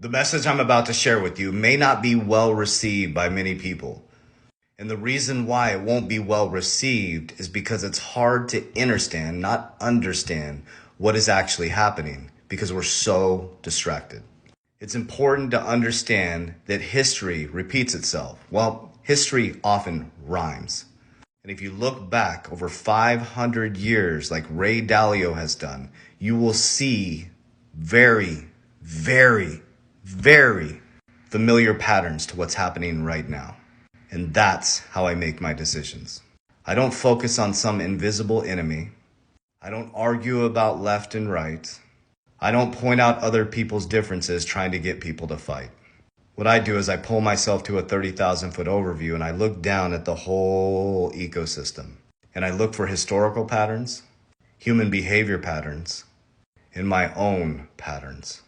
The message I'm about to share with you may not be well received by many people. And the reason why it won't be well received is because it's hard to understand, not understand, what is actually happening because we're so distracted. It's important to understand that history repeats itself. Well, history often rhymes. And if you look back over 500 years, like Ray Dalio has done, you will see very, very familiar patterns to what's happening right now. And that's how I make my decisions. I don't focus on some invisible enemy. I don't argue about left and right. I don't point out other people's differences trying to get people to fight. What I do is I pull myself to a 30,000 foot overview and I look down at the whole ecosystem. And I look for historical patterns, human behavior patterns, and my own patterns.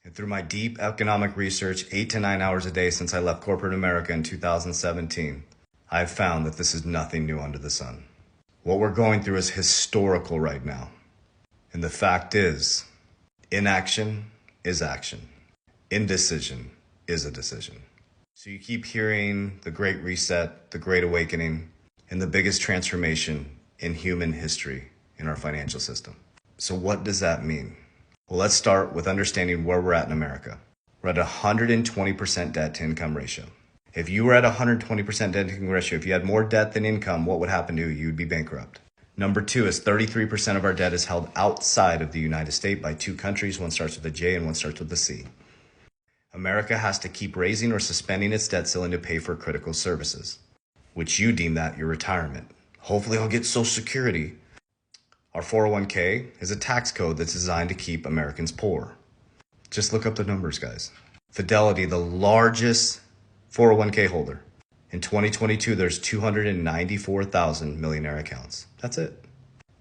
And through my deep economic research, 8 to 9 hours a day since I left corporate America in 2017, I've found that this is nothing new under the sun. What we're going through is historical right now. And the fact is, inaction is action. Indecision is a decision. So you keep hearing the Great Reset, the Great Awakening, and the biggest transformation in human history in our financial system. So what does that mean? Well, let's start with understanding where we're at in America. We're at 120% debt to income ratio. If you were at 120% debt to income ratio, if you had more debt than income, what would happen to you? You'd be bankrupt. Number two is 33% of our debt is held outside of the United States by two countries. One starts with a J and one starts with a C. America has to keep raising or suspending its debt ceiling to pay for critical services, which you deem that your retirement. Hopefully I'll get Social Security. Our 401k is a tax code that's designed to keep Americans poor. Just look up the numbers, guys. Fidelity, the largest 401k holder. In 2022, there's 294,000 millionaire accounts. That's it.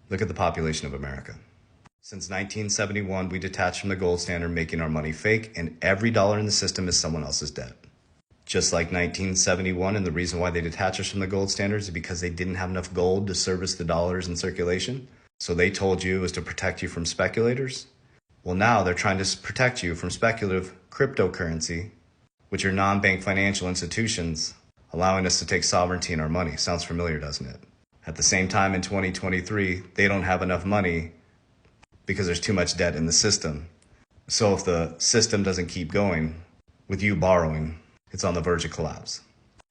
Look at the population of America. Since 1971, we detached from the gold standard, making our money fake, and every dollar in the system is someone else's debt. Just like 1971, and the reason why they detached us from the gold standards is because they didn't have enough gold to service the dollars in circulation. So they told you it was to protect you from speculators. Well, now they're trying to protect you from speculative cryptocurrency, which are non-bank financial institutions, allowing us to take sovereignty in our money. Sounds familiar, doesn't it? At the same time, in 2023, they don't have enough money because there's too much debt in the system. So if the system doesn't keep going with you borrowing, it's on the verge of collapse.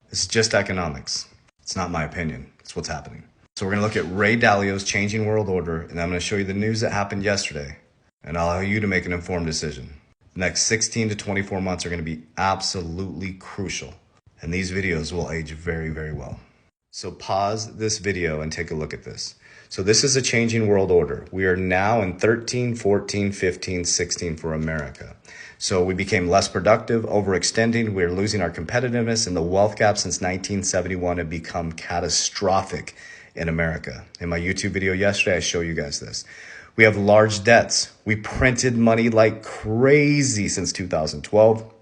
This is just economics. It's not my opinion. It's what's happening. So we're going to look at Ray Dalio's Changing World Order, and I'm going to show you the news that happened yesterday, and I'll allow you to make an informed decision. The next 16 to 24 months are going to be absolutely crucial, and these videos will age very, very well. So pause this video and take a look at this. So this is a changing world order. We are now in 13, 14, 15, 16 for America. So we became less productive, overextending. We're losing our competitiveness, and the wealth gap since 1971 had become catastrophic in America. In my YouTube video yesterday, I show you guys this. We have large debts. We printed money like crazy since 2012.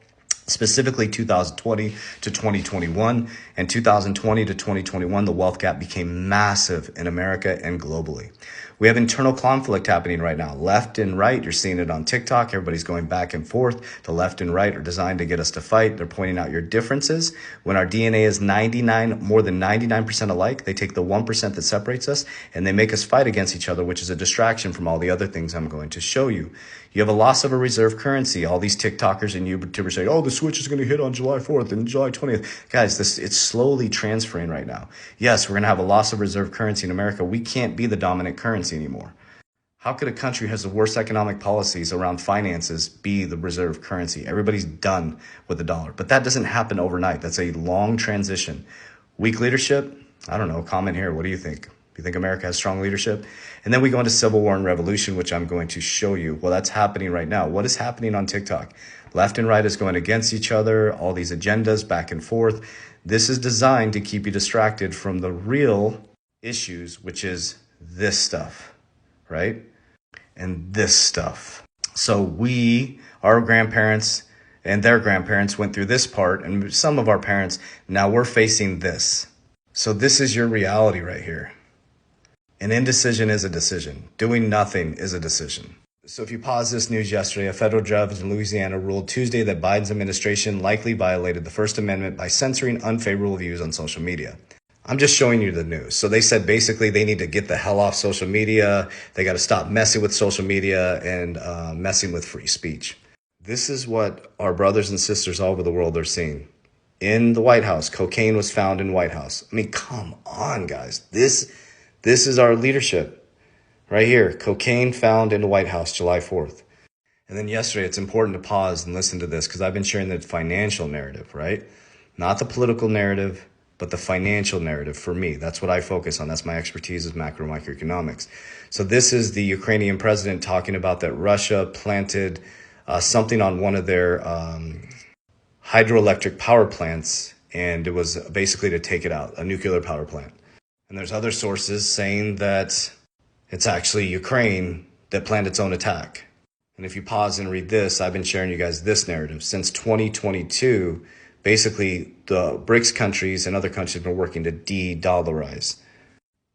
Specifically 2020 to 2021, and 2020 to 2021, the wealth gap became massive in America and globally. We have internal conflict happening right now. Left and right, you're seeing it on TikTok. Everybody's going back and forth. The left and right are designed to get us to fight. They're pointing out your differences. When our DNA is more than 99% alike, they take the 1% that separates us and they make us fight against each other, which is a distraction from all the other things I'm going to show you. You have a loss of a reserve currency. All these TikTokers and YouTubers say, oh, the switch is going to hit on July 4th and July 20th. Guys, it's slowly transferring right now. Yes, we're going to have a loss of reserve currency in America. We can't be the dominant currency anymore. How could a country that has the worst economic policies around finances be the reserve currency? Everybody's done with the dollar. But that doesn't happen overnight. That's a long transition. Weak leadership? I don't know. Comment here. What do you think? Do you think America has strong leadership? And then we go into civil war and revolution, which I'm going to show you. Well, that's happening right now. What is happening on TikTok? Left and right is going against each other, all these agendas back and forth. This is designed to keep you distracted from the real issues, which is this stuff, right? And this stuff. So our grandparents and their grandparents went through this part, and some of our parents, now we're facing this. So this is your reality right here. An indecision is a decision. Doing nothing is a decision. So if you pause this news yesterday, a federal judge in Louisiana ruled Tuesday that Biden's administration likely violated the First Amendment by censoring unfavorable views on social media. I'm just showing you the news. So they said basically they need to get the hell off social media. They got to stop messing with social media and messing with free speech. This is what our brothers and sisters all over the world are seeing. In the White House, cocaine was found in White House. I mean, come on, guys. This is our leadership. Right here, cocaine found in the White House, July 4th. And then yesterday, it's important to pause and listen to this because I've been sharing the financial narrative, right? Not the political narrative, but the financial narrative for me. That's what I focus on. That's my expertise is macro microeconomics. So this is the Ukrainian president talking about that Russia planted something on one of their hydroelectric power plants, and it was basically to take it out, a nuclear power plant. And there's other sources saying that it's actually Ukraine that planned its own attack. And if you pause and read this, I've been sharing you guys this narrative. Since 2022, basically the BRICS countries and other countries have been working to de-dollarize,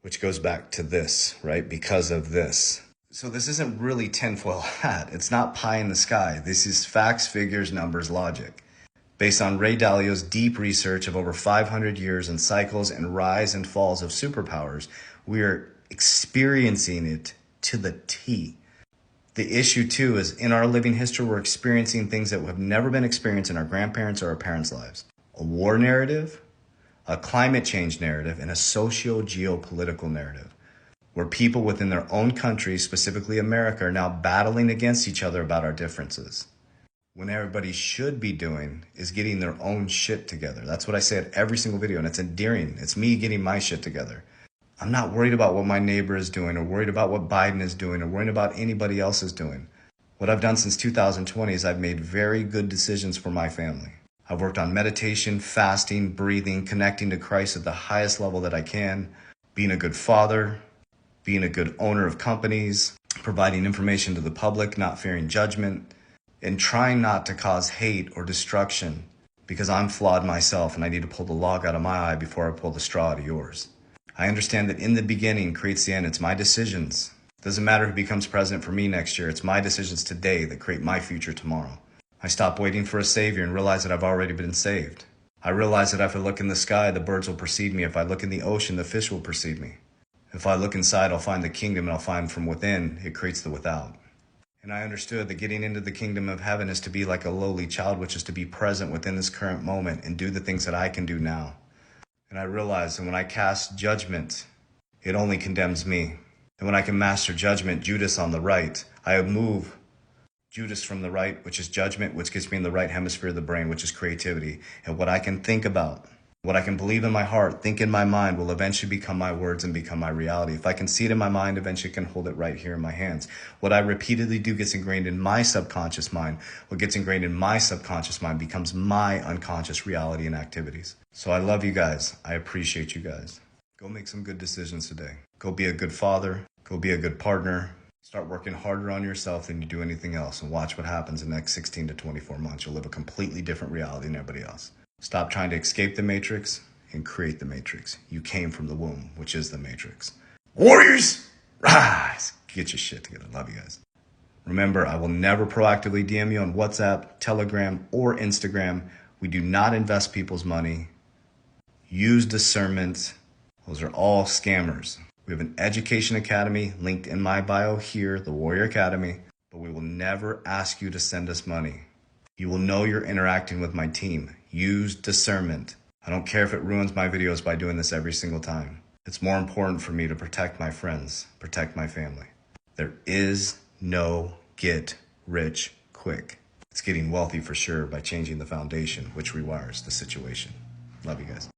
which goes back to this, right? Because of this. So this isn't really tinfoil hat. It's not pie in the sky. This is facts, figures, numbers, logic. Based on Ray Dalio's deep research of over 500 years in cycles and rise and falls of superpowers, we are experiencing it to the T. The issue too is in our living history, we're experiencing things that have never been experienced in our grandparents' or our parents' lives. A war narrative, a climate change narrative, and a socio-geopolitical narrative, where people within their own countries, specifically America, are now battling against each other about our differences. When everybody should be doing is getting their own shit together. That's what I say at every single video, and it's endearing. It's me getting my shit together. I'm not worried about what my neighbor is doing or worried about what Biden is doing or worried about anybody else is doing. What I've done since 2020 is I've made very good decisions for my family. I've worked on meditation, fasting, breathing, connecting to Christ at the highest level that I can, being a good father, being a good owner of companies, providing information to the public, not fearing judgment, and trying not to cause hate or destruction because I'm flawed myself and I need to pull the log out of my eye before I pull the straw out of yours. I understand that in the beginning creates the end. It's my decisions. Doesn't matter who becomes president for me next year. It's my decisions today that create my future tomorrow. I stop waiting for a savior and realize that I've already been saved. I realize that if I look in the sky, the birds will precede me. If I look in the ocean, the fish will precede me. If I look inside, I'll find the kingdom, and I'll find from within, it creates the without. And I understood that getting into the kingdom of heaven is to be like a lowly child, which is to be present within this current moment and do the things that I can do now. And I realized that when I cast judgment, it only condemns me. And when I can master judgment, Judas on the right, I move Judas from the right, which is judgment, which gets me in the right hemisphere of the brain, which is creativity. And what I can think about, what I can believe in my heart, think in my mind, will eventually become my words and become my reality. If I can see it in my mind, eventually I can hold it right here in my hands. What I repeatedly do gets ingrained in my subconscious mind. What gets ingrained in my subconscious mind becomes my unconscious reality and activities. So I love you guys. I appreciate you guys. Go make some good decisions today. Go be a good father. Go be a good partner. Start working harder on yourself than you do anything else, and watch what happens in the next 16 to 24 months. You'll live a completely different reality than everybody else. Stop trying to escape the matrix and create the matrix. You came from the womb, which is the matrix. Warriors, rise! Get your shit together. Love you guys. Remember, I will never proactively DM you on WhatsApp, Telegram, or Instagram. We do not invest people's money. Use discernment. Those are all scammers. We have an education academy linked in my bio here, the Warrior Academy, but we will never ask you to send us money. You will know you're interacting with my team. Use discernment. I don't care if it ruins my videos by doing this every single time. It's more important for me to protect my friends, protect my family. There is no get rich quick. It's getting wealthy for sure by changing the foundation, which rewires the situation. Love you guys.